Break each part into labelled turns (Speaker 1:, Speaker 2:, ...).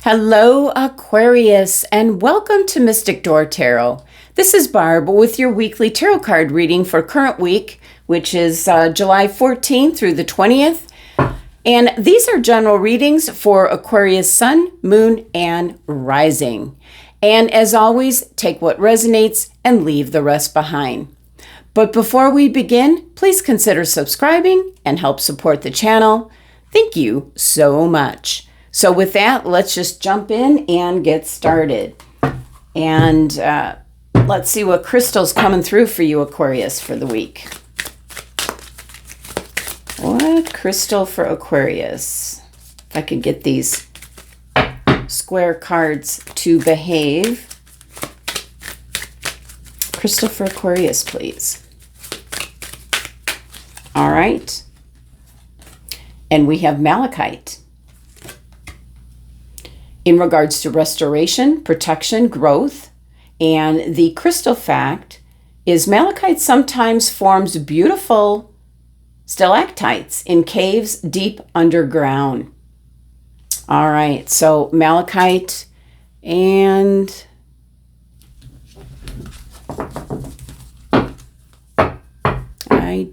Speaker 1: Hello, Aquarius, and welcome to Mystic Door Tarot. This is Barb with your weekly tarot card reading for current week, which is July 14th through the 20th. And these are general readings for Aquarius Sun, Moon, and Rising. And as always, take what resonates and leave the rest behind. But before we begin, please consider subscribing and help support the channel. Thank you so much. So with that, let's just jump in and get started. And let's see what crystal's coming through for you, Aquarius, for the week. What crystal for Aquarius? If I could get these square cards to behave. Crystal for Aquarius, please. All right. And we have malachite. In regards to restoration, protection, growth, and the crystal fact is malachite sometimes forms beautiful stalactites in caves deep underground. All right, so malachite and I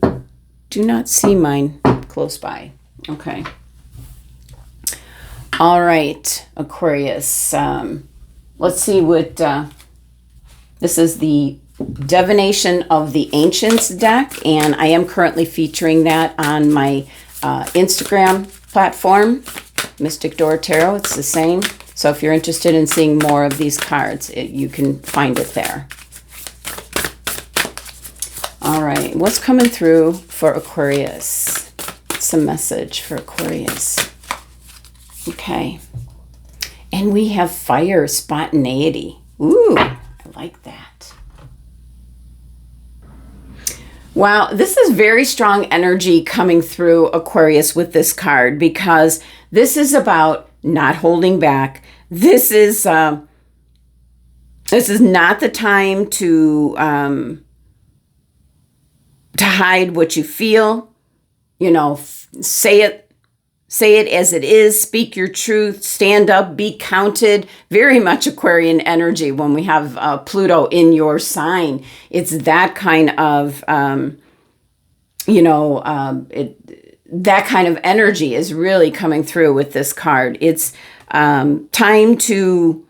Speaker 1: do not see mine close by. Okay. All right, Aquarius. Let's see what this is, the Divination of the Ancients deck, and I am currently featuring that on my Instagram platform, Mystic Door Tarot. It's the same. So if you're interested in seeing more of these cards, you can find it there. All right, what's coming through for Aquarius? What's the message for Aquarius? Okay. And we have fire, spontaneity. Ooh, I like that. Wow, this is very strong energy coming through Aquarius with this card, because this is about not holding back. This is not the time to hide what you feel. You know, say it as it is, speak your truth, stand up, be counted. Very much Aquarian energy when we have Pluto in your sign. It's that kind of, that kind of energy is really coming through with this card. It's time to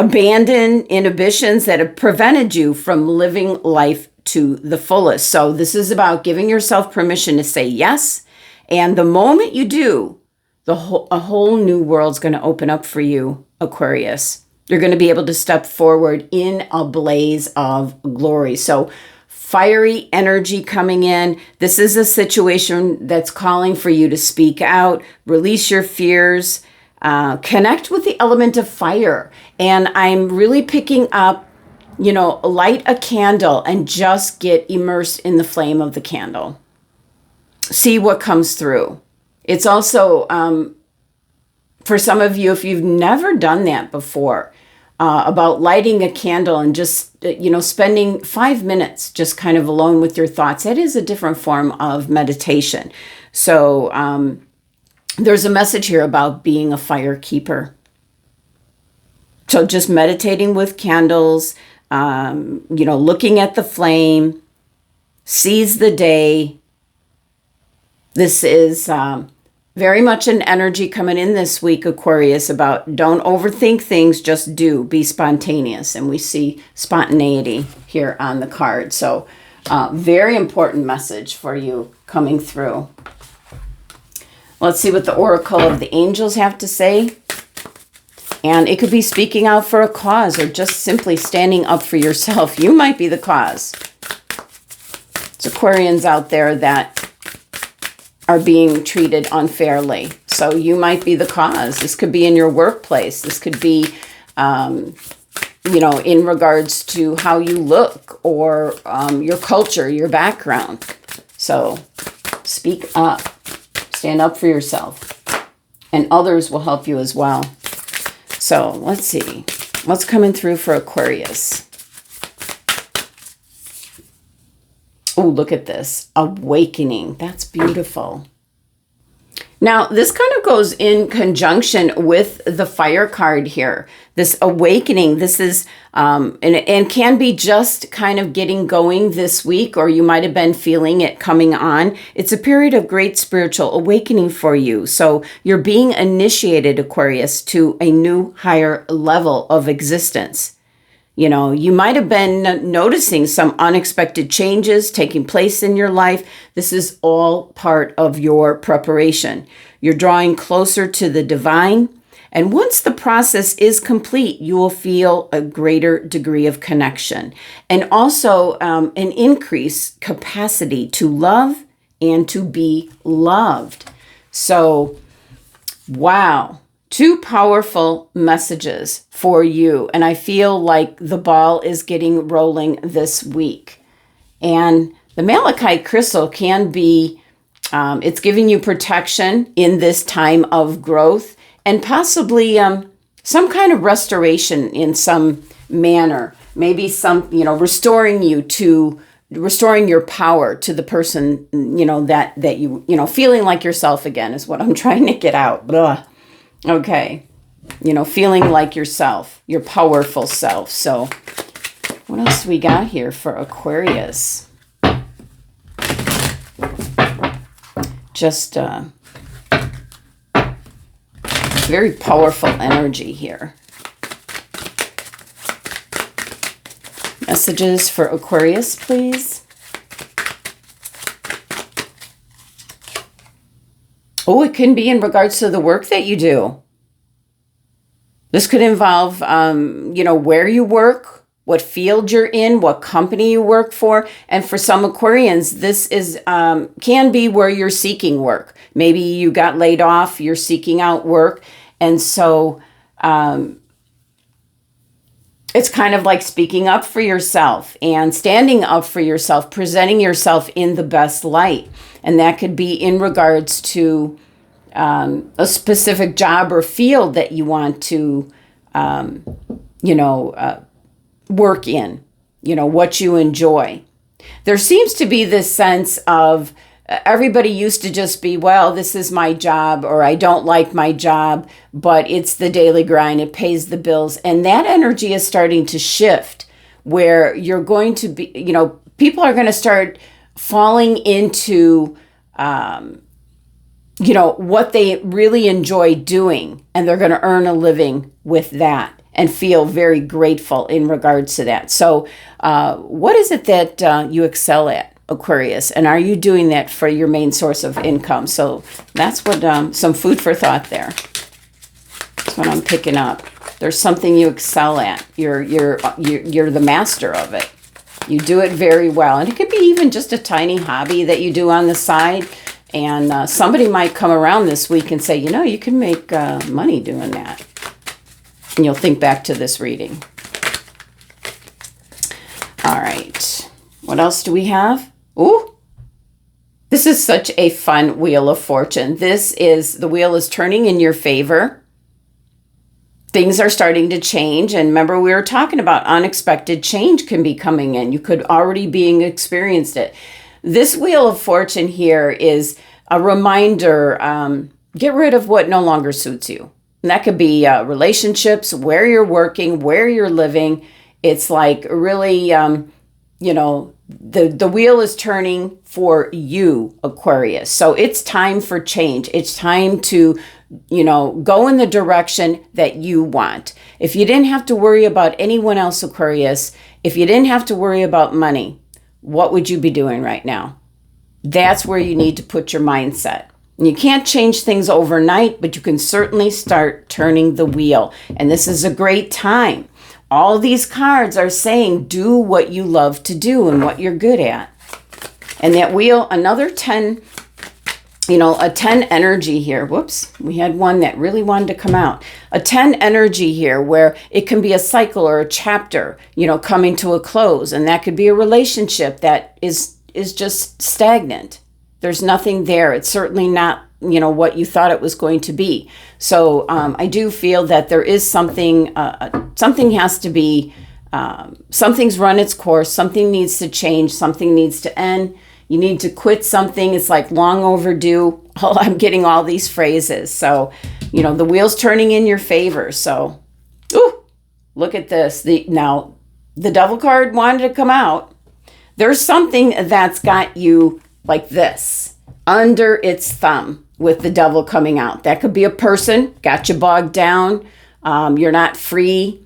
Speaker 1: abandon inhibitions that have prevented you from living life to the fullest. So this is about giving yourself permission to say yes. And the moment you do, a whole new world's going to open up for you, Aquarius. You're going to be able to step forward in a blaze of glory. So fiery energy coming in. This is a situation that's calling for you to speak out, release your fears, connect with the element of fire. And I'm really picking up, light a candle and just get immersed in the flame of the candle. See what comes through. It's also, for some of you, if you've never done that before, about lighting a candle and just, spending 5 minutes just kind of alone with your thoughts. That is a different form of meditation. So there's a message here about being a fire keeper. So just meditating with candles, looking at the flame, seize the day. This is very much an energy coming in this week, Aquarius, about don't overthink things, just do, be spontaneous. And we see spontaneity here on the card. So very important message for you coming through. Let's see what the Oracle of the Angels have to say. And it could be speaking out for a cause or just simply standing up for yourself. You might be the cause. It's Aquarians out there that are being treated unfairly. So you might be the cause. This could be in your workplace. This could be, in regards to how you look or your culture, your background. So speak up. Stand up for yourself. And others will help you as well. So let's see what's coming through for Aquarius. Oh, look at this. Awakening. That's beautiful. Now, this kind of goes in conjunction with the fire card here. This awakening, this is, and can be just kind of getting going this week, or you might have been feeling it coming on. It's a period of great spiritual awakening for you. So you're being initiated, Aquarius, to a new higher level of existence. You know, you might have been noticing some unexpected changes taking place in your life. This is all part of your preparation. You're drawing closer to the divine. And once the process is complete, you will feel a greater degree of connection and also an increased capacity to love and to be loved. So, wow. 2 powerful messages for you. And I feel like the ball is getting rolling this week. And the malachite crystal can be, it's giving you protection in this time of growth and possibly some kind of restoration in some manner. Maybe some, restoring your power to the person, that you, feeling like yourself again is what I'm trying to get out. Blah. Okay, feeling like yourself, your powerful self. So what else we got here for Aquarius? Just very powerful energy here. Messages for Aquarius, please. Oh, it can be in regards to the work that you do. This could involve, where you work, what field you're in, what company you work for. And for some Aquarians, this is can be where you're seeking work. Maybe you got laid off, you're seeking out work. And so it's kind of like speaking up for yourself and standing up for yourself, presenting yourself in the best light. And that could be in regards to a specific job or field that you want to, work in, what you enjoy. There seems to be this sense of everybody used to just be, well, this is my job, or I don't like my job, but it's the daily grind. It pays the bills. And that energy is starting to shift where you're going to be, people are going to start falling into, what they really enjoy doing, and they're going to earn a living with that and feel very grateful in regards to that. So what is it that you excel at, Aquarius? And are you doing that for your main source of income? So that's what some food for thought there. That's what I'm picking up. There's something you excel at. You're the master of it. You do it very well. And it could be even just a tiny hobby that you do on the side. And somebody might come around this week and say, you can make money doing that. And you'll think back to this reading. All right. What else do we have? Ooh. This is such a fun Wheel of Fortune. The wheel is turning in your favor. Things are starting to change. And remember, we were talking about unexpected change can be coming in. You could already be experienced it. This Wheel of Fortune here is a reminder, get rid of what no longer suits you. And that could be relationships, where you're working, where you're living. It's like really, the wheel is turning for you, Aquarius. So it's time for change. It's time to, go in the direction that you want. If you didn't have to worry about anyone else, Aquarius, if you didn't have to worry about money, what would you be doing right now? That's where you need to put your mindset. And you can't change things overnight, but you can certainly start turning the wheel. And this is a great time. All these cards are saying, do what you love to do and what you're good at. And that wheel, another 10, a 10 energy here. Whoops, we had one that really wanted to come out. A 10 energy here where it can be a cycle or a chapter, coming to a close. And that could be a relationship that is just stagnant. There's nothing there. It's certainly not, what you thought it was going to be. So I do feel that there is something, something has to be, something's run its course. Something needs to change. Something needs to end. You need to quit something. It's like long overdue. Oh, I'm getting all these phrases. So, the wheel's turning in your favor. So, ooh, look at this. Now, the devil card wanted to come out. There's something that's got you like this, under its thumb, with the devil coming out. That could be a person, got you bogged down. You're not free.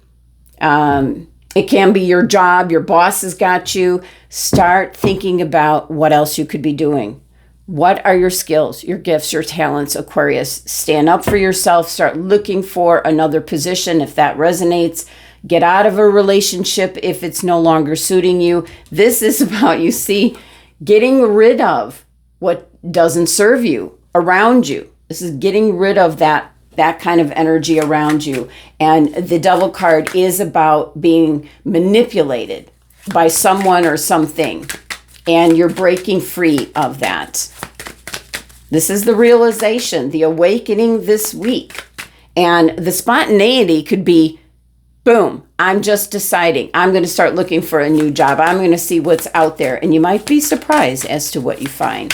Speaker 1: It can be your job. Your boss has got you. Start thinking about what else you could be doing. What are your skills, your gifts, your talents, Aquarius? Stand up for yourself. Start looking for another position if that resonates. Get out of a relationship if it's no longer suiting you. This is about, you see, getting rid of what doesn't serve you around you. This is getting rid of that kind of energy around you. And the devil card is about being manipulated by someone or something. And you're breaking free of that. This is the realization, the awakening this week. And the spontaneity could be, boom, I'm just deciding. I'm going to start looking for a new job. I'm going to see what's out there. And you might be surprised as to what you find.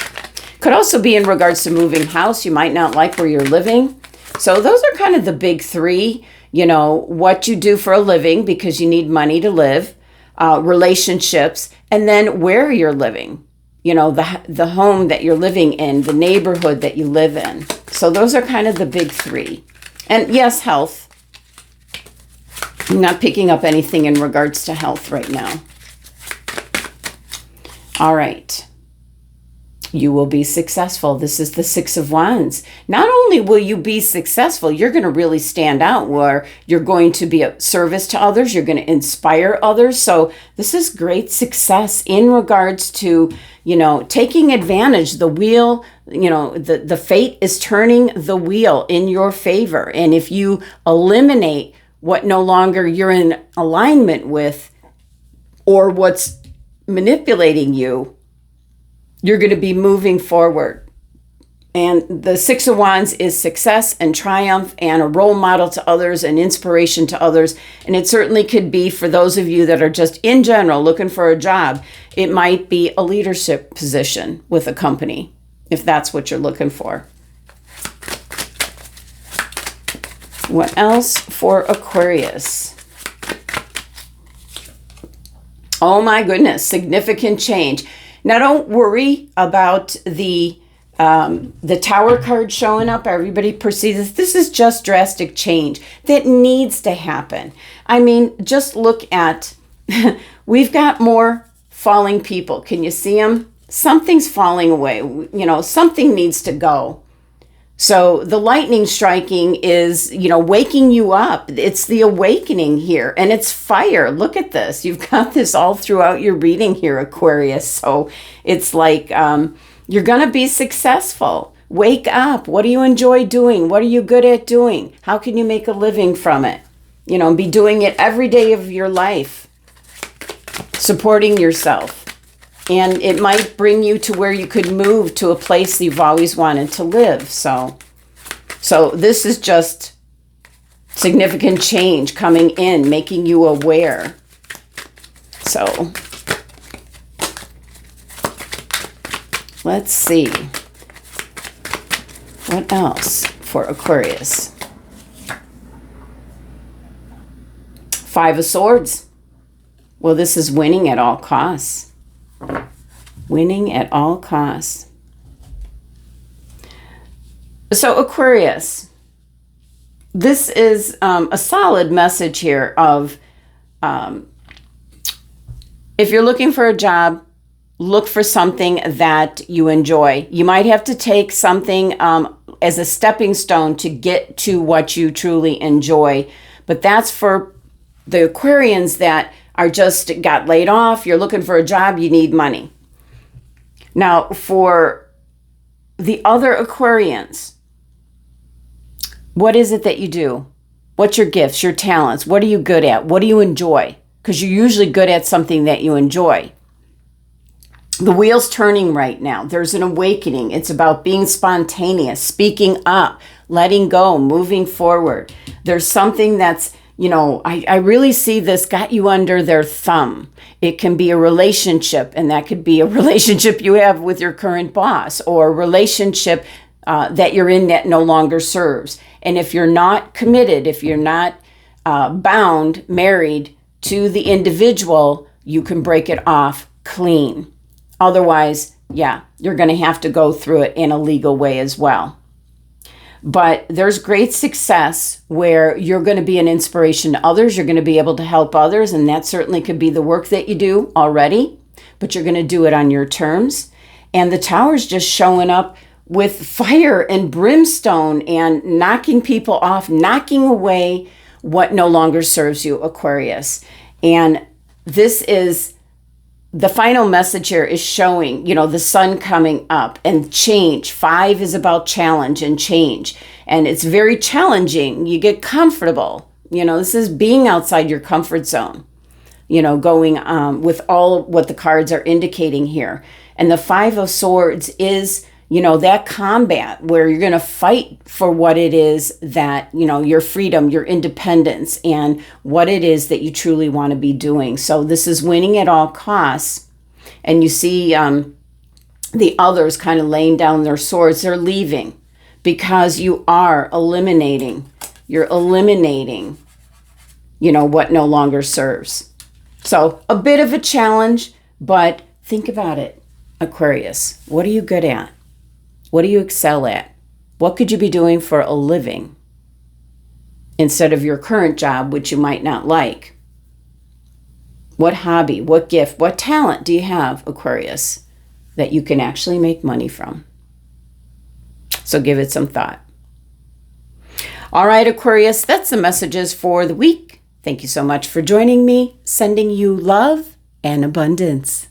Speaker 1: Could also be in regards to moving house. You might not like where you're living. So those are kind of the big three, what you do for a living because you need money to live, relationships, and then where you're living, the home that you're living in, the neighborhood that you live in. So those are kind of the big three. And yes, health. I'm not picking up anything in regards to health right now. All right. You will be successful. This is the Six of Wands. Not only will you be successful, you're going to really stand out where you're going to be of service to others. You're going to inspire others. So this is great success in regards to, taking advantage. The wheel, the fate is turning the wheel in your favor. And if you eliminate what no longer you're in alignment with or what's manipulating you, you're going to be moving forward. And the Six of Wands is success and triumph and a role model to others and inspiration to others. And it certainly could be for those of you that are just in general looking for a job. It might be a leadership position with a company, if that's what you're looking for. What else for Aquarius? Oh my goodness, significant change. Now, don't worry about the Tower card showing up. Everybody perceives this is just drastic change that needs to happen. I mean, just look at, we've got more falling people. Can you see them? Something's falling away. Something needs to go. So the lightning striking is, waking you up. It's the awakening here, and it's fire. Look at this. You've got this all throughout your reading here, Aquarius. So it's like you're going to be successful. Wake up. What do you enjoy doing? What are you good at doing? How can you make a living from it? Be doing it every day of your life, supporting yourself. And it might bring you to where you could move to a place you've always wanted to live. So this is just significant change coming in, making you aware. So let's see. What else for Aquarius? Five of Swords. Well, this is winning at all costs. Winning at all costs. So Aquarius, this is a solid message here of if you're looking for a job, look for something that you enjoy. You might have to take something as a stepping stone to get to what you truly enjoy. But that's for the Aquarians that are just got laid off. You're looking for a job, you need money. Now, for the other Aquarians, what is it that you do? What's your gifts, your talents? What are you good at? What do you enjoy? Because you're usually good at something that you enjoy. The wheel's turning right now. There's an awakening. It's about being spontaneous, speaking up, letting go, moving forward. There's something that's I really see this got you under their thumb. It can be a relationship, and that could be a relationship you have with your current boss, or a relationship that you're in that no longer serves. And if you're not committed, if you're not bound, married to the individual, you can break it off clean. Otherwise, yeah, you're going to have to go through it in a legal way as well. But there's great success where you're going to be an inspiration to others. You're going to be able to help others. And that certainly could be the work that you do already, but you're going to do it on your terms. And the Tower's just showing up with fire and brimstone and knocking people off, knocking away what no longer serves you, Aquarius. And this is the final message here is showing, the sun coming up and change. 5 is about challenge and change. And it's very challenging. You get comfortable. This is being outside your comfort zone, going with all what the cards are indicating here. And the 5 of Swords is, that combat where you're going to fight for what it is that, your freedom, your independence, and what it is that you truly want to be doing. So this is winning at all costs. And you see the others kind of laying down their swords. They're leaving because you are eliminating. You're eliminating, what no longer serves. So a bit of a challenge, but think about it, Aquarius. What are you good at? What do you excel at? What could you be doing for a living instead of your current job, which you might not like? What hobby, what gift, what talent do you have, Aquarius, that you can actually make money from? So give it some thought. All right, Aquarius, that's the messages for the week. Thank you so much for joining me. Sending you love and abundance.